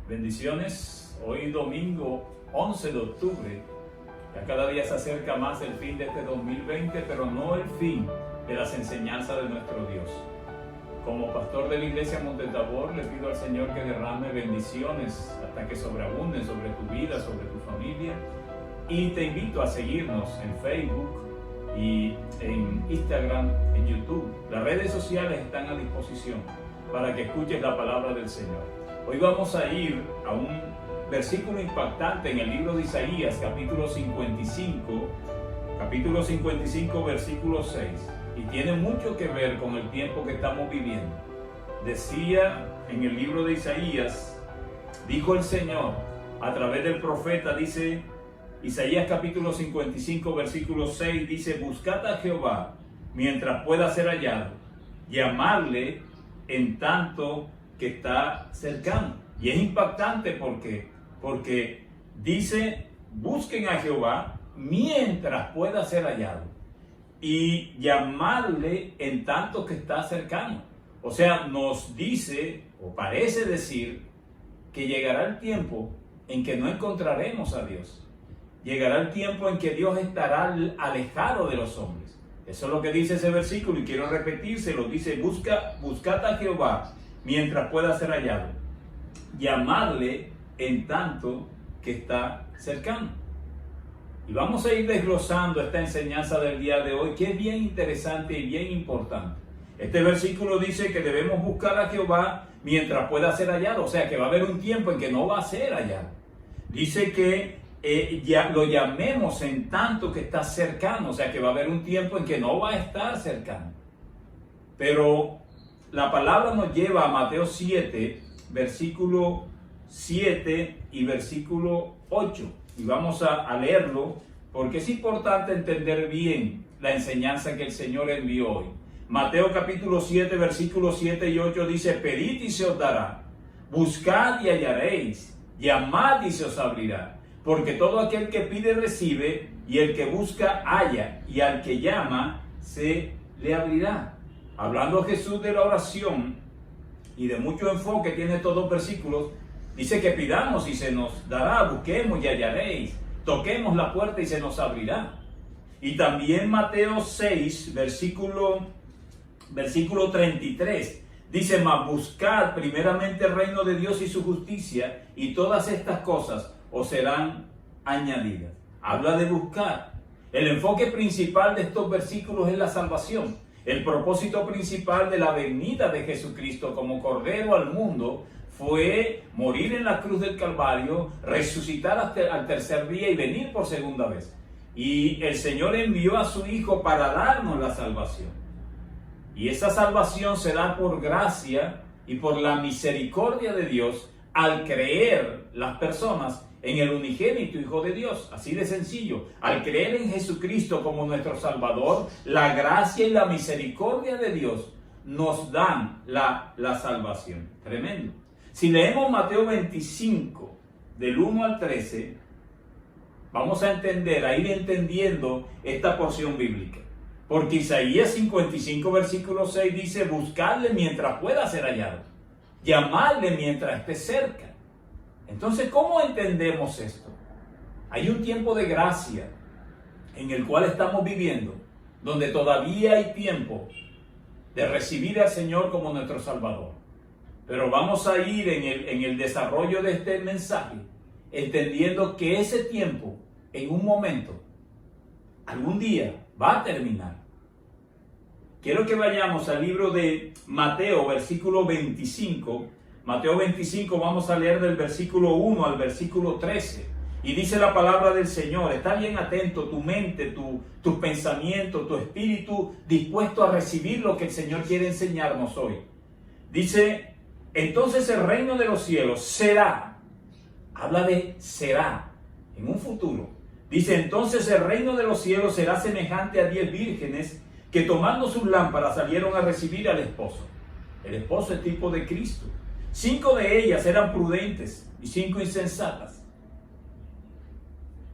Bendiciones, hoy domingo 11 de octubre, ya cada día se acerca más el fin de este 2020, pero no el fin de las enseñanzas de nuestro Dios. Como pastor de la iglesia Monte Tabor, le pido al Señor que derrame bendiciones hasta que sobreabunden sobre tu vida, sobre tu familia, y te invito a seguirnos en Facebook y en Instagram, en YouTube. Las redes sociales están a disposición para que escuches la palabra del Señor. Hoy vamos a ir a un versículo impactante en el libro de Isaías, capítulo 55, versículo 6, y tiene mucho que ver con el tiempo que estamos viviendo. Decía en el libro de Isaías, dijo el Señor a través del profeta, dice Isaías capítulo 55, versículo 6, dice: buscad a Jehová mientras pueda ser hallado, llamadle en tanto que está cercano. Y es impactante porque dice: busquen a Jehová mientras pueda ser hallado y llamarle en tanto que está cercano. O sea, nos dice o parece decir que llegará el tiempo en que no encontraremos a Dios. Llegará el tiempo en que Dios estará alejado de los hombres. Eso es lo que dice ese versículo y quiero repetírselo. Dice: buscad a Jehová mientras pueda ser hallado, llamadle en tanto que está cercano. Y vamos a ir desglosando esta enseñanza del día de hoy, que es bien interesante y bien importante. Este versículo dice que debemos buscar a Jehová mientras pueda ser hallado, o sea que va a haber un tiempo en que no va a ser hallado. Dice que ya lo llamemos en tanto que está cercano, o sea que va a haber un tiempo en que no va a estar cercano. Pero la palabra nos lleva a Mateo 7, versículo 7 y versículo 8. Y vamos a leerlo porque es importante entender bien la enseñanza que el Señor envió hoy. Mateo capítulo 7, versículos 7 y 8 dice: pedid y se os dará, buscad y hallaréis, llamad y se os abrirá. Porque todo aquel que pide recibe, y el que busca halla, y al que llama se le abrirá. Hablando Jesús de la oración y de mucho enfoque tiene estos dos versículos, dice que pidamos y se nos dará, busquemos y hallaréis, toquemos la puerta y se nos abrirá. Y también Mateo 6, versículo 33, dice: mas buscad primeramente el reino de Dios y su justicia, y todas estas cosas os serán añadidas. Habla de buscar. El enfoque principal de estos versículos es la salvación. El propósito principal de la venida de Jesucristo como Cordero al mundo fue morir en la cruz del Calvario, resucitar al tercer día y venir por segunda vez. Y el Señor envió a su Hijo para darnos la salvación. Y esa salvación se da por gracia y por la misericordia de Dios al creer las personas en el unigénito Hijo de Dios, así de sencillo. Al creer en Jesucristo como nuestro Salvador, la gracia y la misericordia de Dios nos dan la salvación. Tremendo. Si leemos Mateo 25, del 1 al 13, vamos a ir entendiendo esta porción bíblica. Porque Isaías 55, versículo 6 dice: buscadle mientras pueda ser hallado, llamadle mientras esté cerca. Entonces, ¿cómo entendemos esto? Hay un tiempo de gracia en el cual estamos viviendo, donde todavía hay tiempo de recibir al Señor como nuestro Salvador. Pero vamos a ir en el desarrollo de este mensaje, entendiendo que ese tiempo, en un momento, algún día, va a terminar. Quiero que vayamos al libro de Mateo, versículo 25. Mateo 25, vamos a leer del versículo 1 al versículo 13. Y dice la palabra del Señor. Está bien atento tu mente, tu pensamiento, tu espíritu, dispuesto a recibir lo que el Señor quiere enseñarnos hoy. Dice: entonces el reino de los cielos será. Habla de será, en un futuro. Dice: entonces el reino de los cielos será semejante a 10 vírgenes que tomando sus lámparas salieron a recibir al esposo. El esposo es tipo de Cristo. 5 de ellas eran prudentes y 5 insensatas.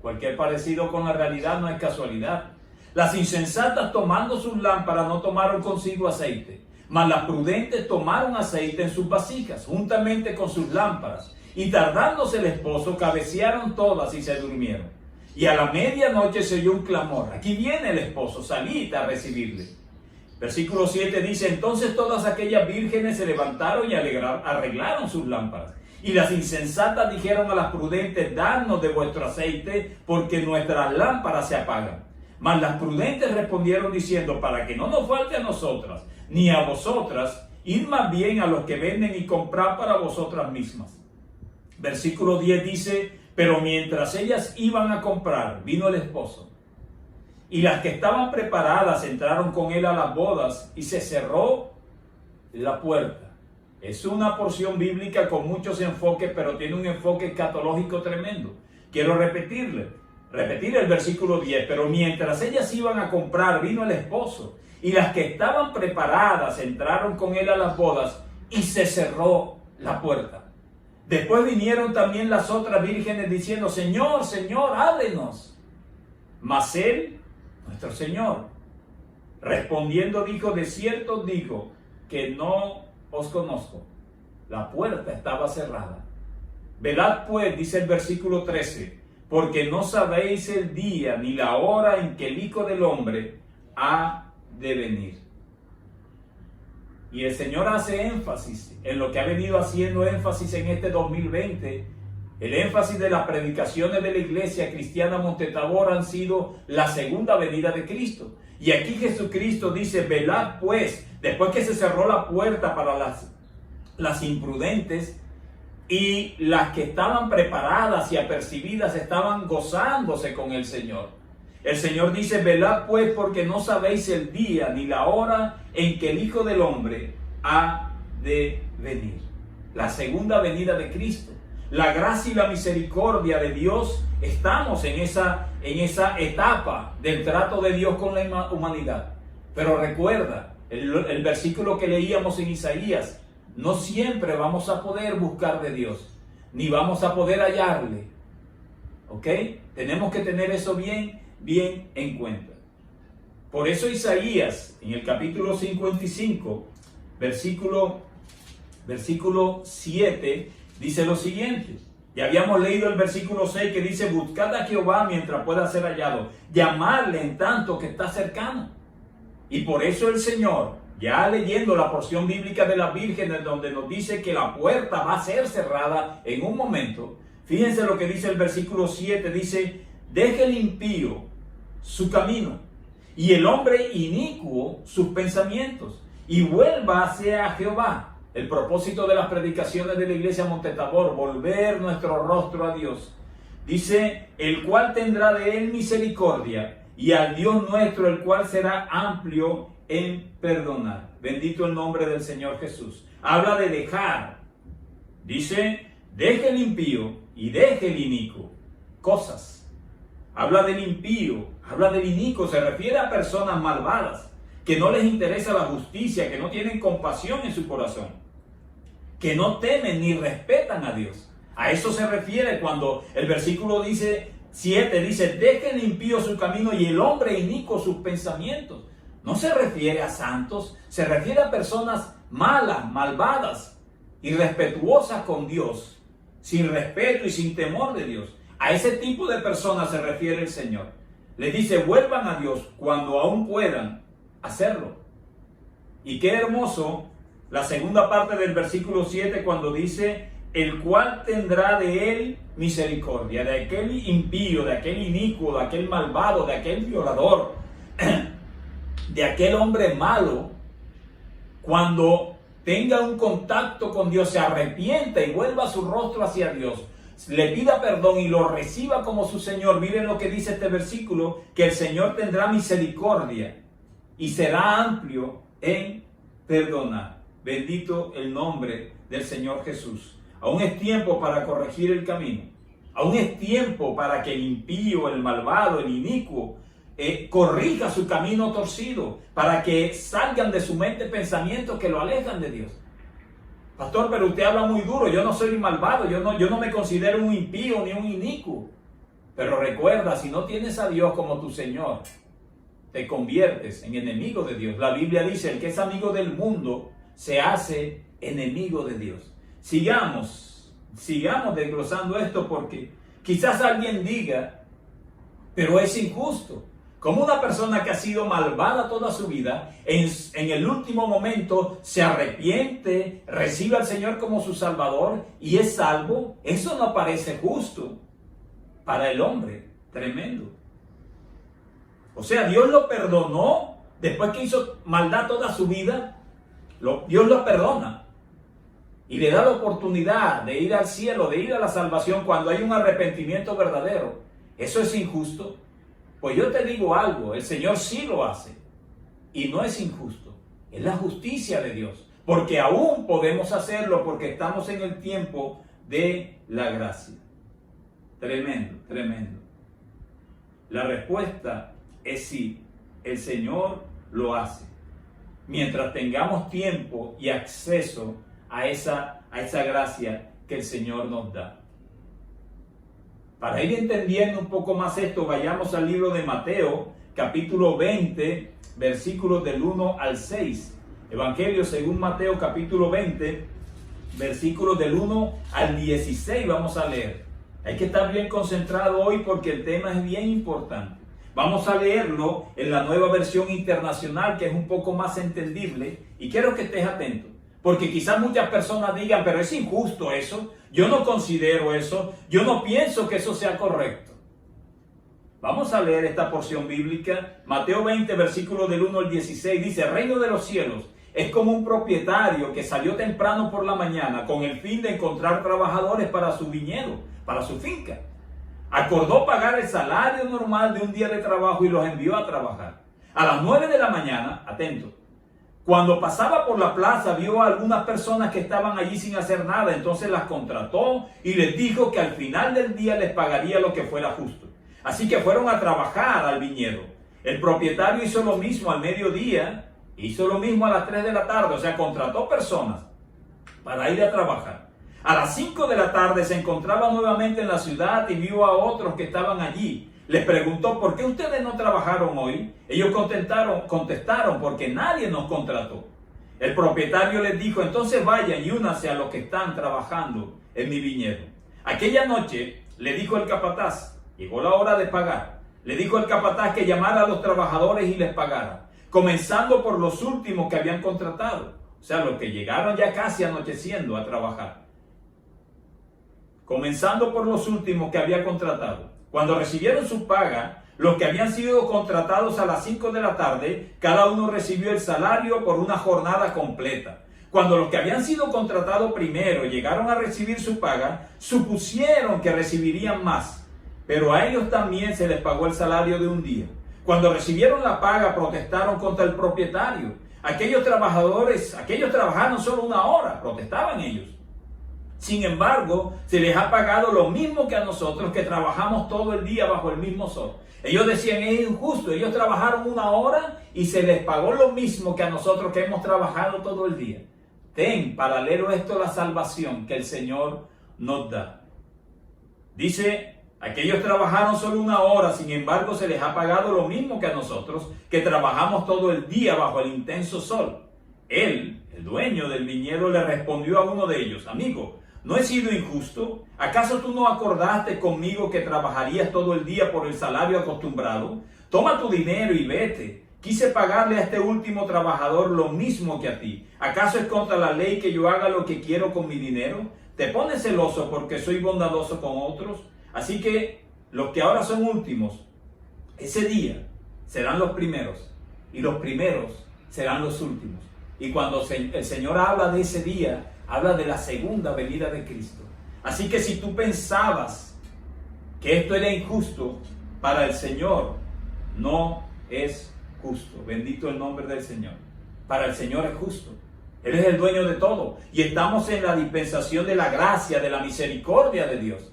Cualquier parecido con la realidad no es casualidad. Las insensatas, tomando sus lámparas, no tomaron consigo aceite, mas las prudentes tomaron aceite en sus vasijas, juntamente con sus lámparas. Y tardándose el esposo, cabecearon todas y se durmieron. Y a la medianoche se oyó un clamor: aquí viene el esposo, salid a recibirle. Versículo 7 dice: entonces todas aquellas vírgenes se levantaron y arreglaron sus lámparas. Y las insensatas dijeron a las prudentes: dadnos de vuestro aceite, porque nuestras lámparas se apagan. Mas las prudentes respondieron diciendo: para que no nos falte a nosotras ni a vosotras, id más bien a los que venden y comprad para vosotras mismas. Versículo 10 dice: pero mientras ellas iban a comprar, vino el esposo, y las que estaban preparadas entraron con él a las bodas, y se cerró la puerta. Es una porción bíblica con muchos enfoques, pero tiene un enfoque escatológico tremendo. Quiero repetir el versículo 10. Pero mientras ellas iban a comprar, vino el esposo, y las que estaban preparadas entraron con él a las bodas, y se cerró la puerta. Después vinieron también las otras vírgenes diciendo: Señor, Señor, ábrenos. Mas él, nuestro Señor, respondiendo dijo: de cierto os digo que no os conozco. La puerta estaba cerrada. Velad pues, dice el versículo 13, porque no sabéis el día ni la hora en que el Hijo del Hombre ha de venir. Y el Señor hace énfasis en lo que ha venido haciendo énfasis en este 2020. El énfasis de las predicaciones de la Iglesia Cristiana Montetabor han sido la segunda venida de Cristo. Y aquí Jesucristo dice: velad pues, después que se cerró la puerta para las imprudentes, y las que estaban preparadas y apercibidas estaban gozándose con el Señor. El Señor dice: velad pues, porque no sabéis el día ni la hora en que el Hijo del Hombre ha de venir. La segunda venida de Cristo. La gracia y la misericordia de Dios, estamos en esa etapa del trato de Dios con la humanidad. Pero recuerda, el versículo que leíamos en Isaías: no siempre vamos a poder buscar de Dios, ni vamos a poder hallarle. ¿Ok? Tenemos que tener eso bien en cuenta. Por eso Isaías, en el capítulo 55, versículo 7, dice lo siguiente. Ya habíamos leído el versículo 6 que dice: buscad a Jehová mientras pueda ser hallado, llamadle en tanto que está cercano. Y por eso el Señor, ya leyendo la porción bíblica de las vírgenes, donde nos dice que la puerta va a ser cerrada en un momento, fíjense lo que dice el versículo 7, dice: deje el impío su camino, y el hombre inicuo sus pensamientos, y vuelva hacia Jehová. El propósito de las predicaciones de la Iglesia Montetabor: volver nuestro rostro a Dios. Dice: el cual tendrá de él misericordia, y al Dios nuestro, el cual será amplio en perdonar. Bendito el nombre del Señor Jesús. Habla de dejar. Dice: deje el impío y deje el inicuo. Cosas. Habla del impío, habla del inicuo. Se refiere a personas malvadas, que no les interesa la justicia, que no tienen compasión en su corazón, que no temen ni respetan a Dios. A eso se refiere cuando el versículo 7 dice: deje el impío su camino y el hombre inicuo sus pensamientos. No se refiere a santos, se refiere a personas malas, malvadas, irrespetuosas con Dios, sin respeto y sin temor de Dios. A ese tipo de personas se refiere el Señor. Les dice: vuelvan a Dios cuando aún puedan hacerlo. Y qué hermoso la segunda parte del versículo 7, cuando dice: el cual tendrá de él misericordia, de aquel impío, de aquel inicuo, de aquel malvado, de aquel violador, de aquel hombre malo. Cuando tenga un contacto con Dios, se arrepienta y vuelva su rostro hacia Dios, le pida perdón y lo reciba como su Señor. Miren lo que dice este versículo: que el Señor tendrá misericordia y será amplio en perdonar. Bendito el nombre del Señor Jesús. Aún es tiempo para corregir el camino. Aún es tiempo para que el impío, el malvado, el inicuo corrija su camino torcido, para que salgan de su mente pensamientos que lo alejan de Dios. Pastor, pero usted habla muy duro. Yo no soy malvado, yo no me considero un impío ni un inicuo. Pero recuerda, si no tienes a Dios como tu Señor, te conviertes en enemigo de Dios. La Biblia dice: el que es amigo del mundo se hace enemigo de Dios. Sigamos sigamos desglosando esto, porque quizás alguien diga, pero es injusto. Como una persona que ha sido malvada toda su vida, en el último momento se arrepiente, recibe al Señor como su Salvador y es salvo. Eso no parece justo para el hombre. Tremendo. O sea, Dios lo perdonó después que hizo maldad toda su vida. Dios lo perdona y le da la oportunidad de ir al cielo, de ir a la salvación cuando hay un arrepentimiento verdadero. ¿Eso es injusto? Pues yo te digo algo, el Señor sí lo hace y no es injusto, es la justicia de Dios, porque aún podemos hacerlo porque estamos en el tiempo de la gracia. Tremendo, tremendo. La respuesta es sí, el Señor lo hace, mientras tengamos tiempo y acceso a esa gracia que el Señor nos da. Para ir entendiendo un poco más esto, vayamos al libro de Mateo, capítulo 20, versículos del 1 al 6. Evangelio según Mateo, capítulo 20, versículos del 1 al 16 vamos a leer. Hay que estar bien concentrado hoy porque el tema es bien importante. Vamos a leerlo en la Nueva Versión Internacional, que es un poco más entendible, y quiero que estés atento, porque quizás muchas personas digan, pero es injusto eso. Yo no considero eso, yo no pienso que eso sea correcto. Vamos a leer esta porción bíblica. Mateo 20, versículos del 1 al 16, dice: el reino de los cielos es como un propietario que salió temprano por la mañana con el fin de encontrar trabajadores para su viñedo, para su finca. Acordó pagar el salario normal de un día de trabajo y los envió a trabajar. A las 9 de la mañana, atento, cuando pasaba por la plaza vio a algunas personas que estaban allí sin hacer nada, entonces las contrató y les dijo que al final del día les pagaría lo que fuera justo. Así que fueron a trabajar al viñedo. El propietario hizo lo mismo al mediodía, hizo lo mismo a las 3 de la tarde, o sea, contrató personas para ir a trabajar. A las 5 de la tarde se encontraba nuevamente en la ciudad y vio a otros que estaban allí. Les preguntó, ¿por qué ustedes no trabajaron hoy? Ellos contestaron, porque nadie nos contrató. El propietario les dijo, entonces vayan y únanse a los que están trabajando en mi viñedo. Aquella noche le dijo el capataz, llegó la hora de pagar. Le dijo el capataz que llamara a los trabajadores y les pagara, comenzando por los últimos que habían contratado. O sea, los que llegaron ya casi anocheciendo a trabajar. Comenzando por los últimos que había contratado. Cuando recibieron su paga, los que habían sido contratados a las 5 de la tarde, cada uno recibió el salario por una jornada completa. Cuando los que habían sido contratados primero llegaron a recibir su paga, supusieron que recibirían más, pero a ellos también se les pagó el salario de un día. Cuando recibieron la paga, protestaron contra el propietario. Aquellos trabajaron solo una hora, protestaban ellos. Sin embargo, se les ha pagado lo mismo que a nosotros, que trabajamos todo el día bajo el mismo sol. Ellos decían, es injusto, ellos trabajaron una hora y se les pagó lo mismo que a nosotros, que hemos trabajado todo el día. Ten paralelo a esto la salvación que el Señor nos da. Dice, aquellos trabajaron solo una hora, sin embargo se les ha pagado lo mismo que a nosotros, que trabajamos todo el día bajo el intenso sol. Él, el dueño del viñedo, le respondió a uno de ellos, amigo, ¿no he sido injusto? ¿Acaso tú no acordaste conmigo que trabajarías todo el día por el salario acostumbrado? Toma tu dinero y vete. Quise pagarle a este último trabajador lo mismo que a ti. ¿Acaso es contra la ley que yo haga lo que quiero con mi dinero? ¿Te pones celoso porque soy bondadoso con otros? Así que los que ahora son últimos, ese día serán los primeros, y los primeros serán los últimos. Y cuando el Señor habla de ese día, habla de la segunda venida de Cristo. Así que si tú pensabas que esto era injusto, para el Señor no es justo. Bendito el nombre del Señor. Para el Señor es justo. Él es el dueño de todo. Y estamos en la dispensación de la gracia, de la misericordia de Dios.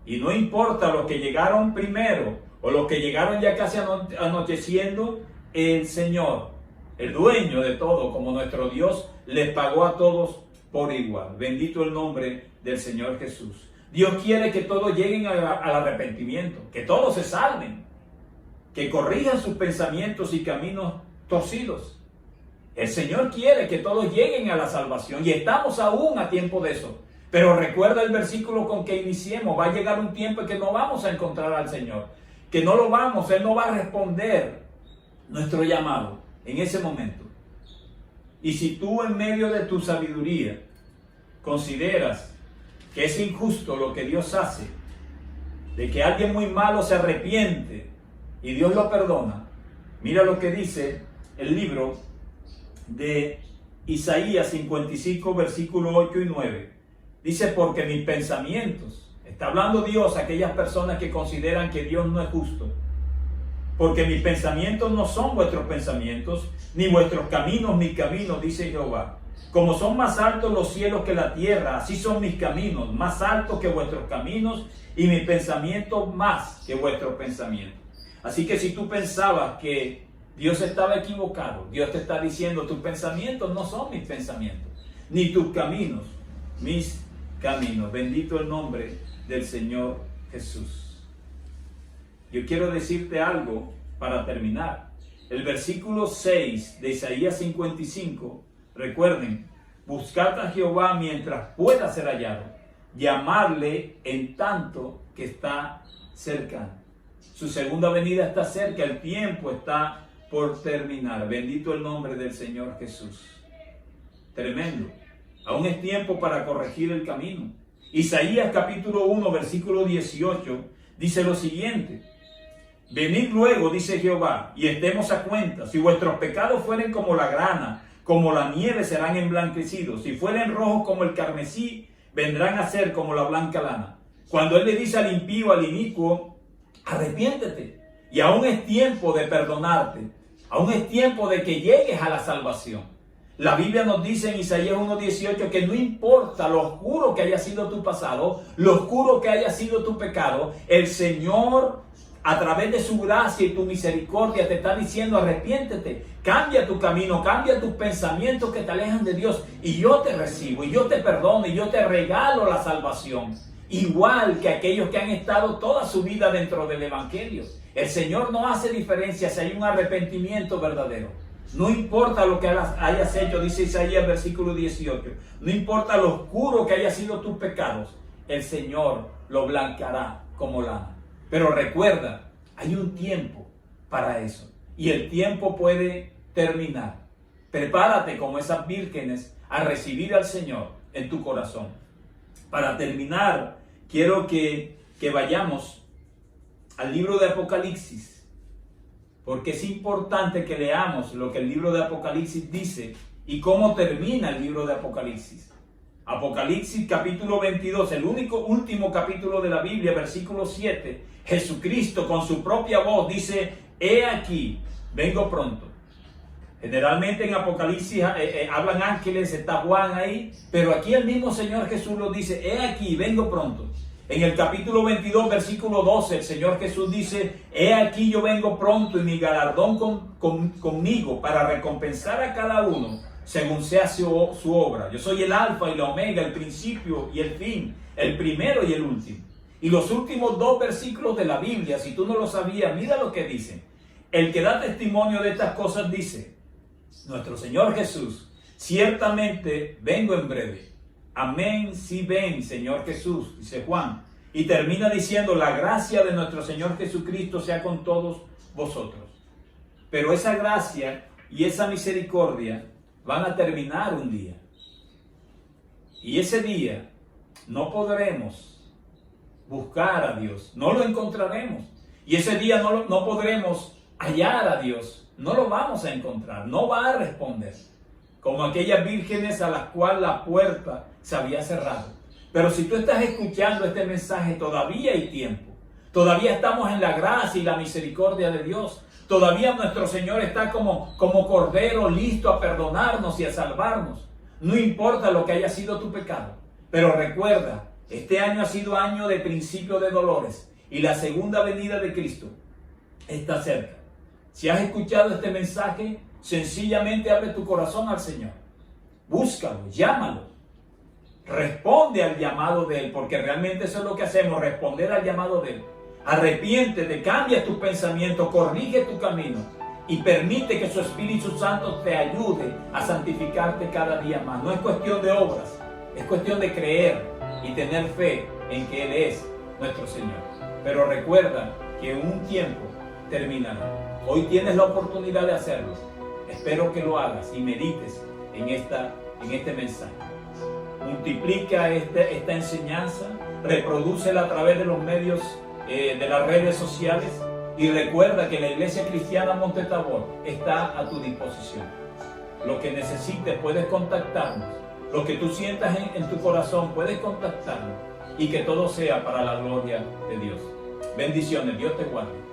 Y no importa los que llegaron primero o los que llegaron ya casi anocheciendo, el Señor, el dueño de todo, como nuestro Dios, les pagó a todos por igual. Bendito el nombre del Señor Jesús. Dios quiere que todos lleguen al arrepentimiento, que todos se salven, que corrijan sus pensamientos y caminos torcidos. El Señor quiere que todos lleguen a la salvación y estamos aún a tiempo de eso. Pero recuerda el versículo con que iniciemos. Va a llegar un tiempo en que no vamos a encontrar al Señor. Que no lo vamos, Él no va a responder nuestro llamado en ese momento. Y si tú en medio de tu sabiduría consideras que es injusto lo que Dios hace, de que alguien muy malo se arrepiente y Dios lo perdona, mira lo que dice el libro de Isaías 55, versículos 8 y 9. Dice, porque mis pensamientos, está hablando Dios a aquellas personas que consideran que Dios no es justo, porque mis pensamientos no son vuestros pensamientos, ni vuestros caminos mis caminos, dice Jehová. Como son más altos los cielos que la tierra, así son mis caminos, más altos que vuestros caminos, y mis pensamientos más que vuestros pensamientos. Así que si tú pensabas que Dios estaba equivocado, Dios te está diciendo, tus pensamientos no son mis pensamientos, ni tus caminos, mis caminos. Bendito el nombre del Señor Jesús. Yo quiero decirte algo para terminar. El versículo 6 de Isaías 55, recuerden, buscad a Jehová mientras pueda ser hallado, llamarle en tanto que está cercano. Su segunda venida está cerca, el tiempo está por terminar. Bendito el nombre del Señor Jesús. Tremendo. Aún es tiempo para corregir el camino. Isaías capítulo 1, versículo 18, dice lo siguiente. Venid luego, dice Jehová, y estemos a cuenta. Si vuestros pecados fueren como la grana, como la nieve serán emblanquecidos. Si fueren rojos como el carmesí, vendrán a ser como la blanca lana. Cuando Él le dice al impío, al inicuo, arrepiéntete. Y aún es tiempo de perdonarte. Aún es tiempo de que llegues a la salvación. La Biblia nos dice en Isaías 1:18 que no importa lo oscuro que haya sido tu pasado, lo oscuro que haya sido tu pecado, el Señor a través de su gracia y tu misericordia te está diciendo arrepiéntete, cambia tu camino, cambia tus pensamientos que te alejan de Dios y yo te recibo, y yo te perdono, y yo te regalo la salvación. Igual que aquellos que han estado toda su vida dentro del Evangelio. El Señor no hace diferencia si hay un arrepentimiento verdadero. No importa lo que hayas hecho, dice Isaías versículo 18. No importa lo oscuro que haya sido tus pecados, el Señor lo blanqueará como lana. Pero recuerda, hay un tiempo para eso. Y el tiempo puede terminar. Prepárate como esas vírgenes a recibir al Señor en tu corazón. Para terminar, quiero que vayamos al libro de Apocalipsis. Porque es importante que leamos lo que el libro de Apocalipsis dice y cómo termina el libro de Apocalipsis. Apocalipsis capítulo 22, el último capítulo de la Biblia, versículo 7. Jesucristo con su propia voz dice, he aquí, vengo pronto. Generalmente en Apocalipsis hablan ángeles, está Juan ahí, pero aquí el mismo Señor Jesús lo dice, he aquí, vengo pronto. En el capítulo 22, versículo 12, el Señor Jesús dice, he aquí yo vengo pronto y mi galardón conmigo para recompensar a cada uno según sea su obra. Yo soy el alfa y la omega, el principio y el fin, el primero y el último. Y los últimos dos versículos de la Biblia, si tú no lo sabías, mira lo que dicen. El que da testimonio de estas cosas dice, nuestro Señor Jesús, ciertamente vengo en breve. Amén, sí ven, Señor Jesús, dice Juan. Y termina diciendo, la gracia de nuestro Señor Jesucristo sea con todos vosotros. Pero esa gracia y esa misericordia van a terminar un día. Y ese día no podremos buscar a Dios, no lo encontraremos. Y ese día no podremos hallar a Dios, no lo vamos a encontrar, no va a responder. Como aquellas vírgenes a las cuales la puerta se había cerrado. Pero si tú estás escuchando este mensaje, todavía hay tiempo. Todavía estamos en la gracia y la misericordia de Dios. Todavía nuestro Señor está como cordero listo a perdonarnos y a salvarnos. No importa lo que haya sido tu pecado. Pero recuerda, este año ha sido año de principio de dolores. Y la segunda venida de Cristo está cerca. Si has escuchado este mensaje, sencillamente abre tu corazón al Señor. Búscalo, llámalo. Responde al llamado de Él, porque realmente eso es lo que hacemos, responder al llamado de Él. Arrepiéntete, cambia tus pensamientos, corrige tu camino y permite que su Espíritu Santo te ayude a santificarte cada día más. No es cuestión de obras, es cuestión de creer y tener fe en que Él es nuestro Señor. Pero recuerda que en un tiempo terminará. Hoy tienes la oportunidad de hacerlo. Espero que lo hagas y medites en este mensaje. Multiplica esta enseñanza, reprodúcela a través de los medios de las redes sociales y recuerda que la Iglesia Cristiana Monte Tabor está a tu disposición. Lo que necesites puedes contactarnos, lo que tú sientas en tu corazón puedes contactarnos y que todo sea para la gloria de Dios. Bendiciones, Dios te guarde.